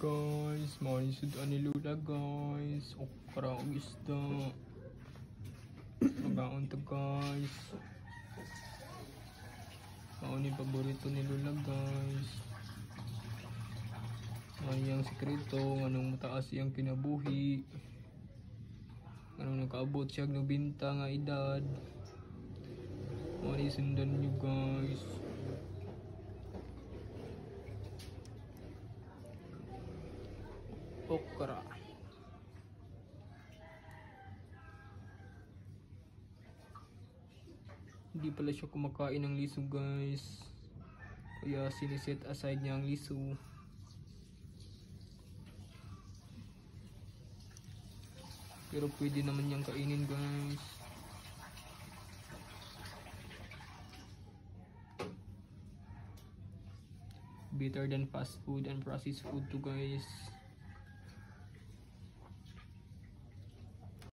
guys, manisod ni Lula guys. Okra o isda. Magaon to guys. Mauni paborito ni Lula guys. Ano yung sekreto, anong mataas siyang kinabuhi. Anong nakaabot siya ng binta nga edad. Mauni sundan nyo guys. Okra. Hindi pala siya kumakain ng liso guys, kaya siniset aside niya ang liso. Pero pwede naman niyang kainin guys. Better than fast food and processed food to guys.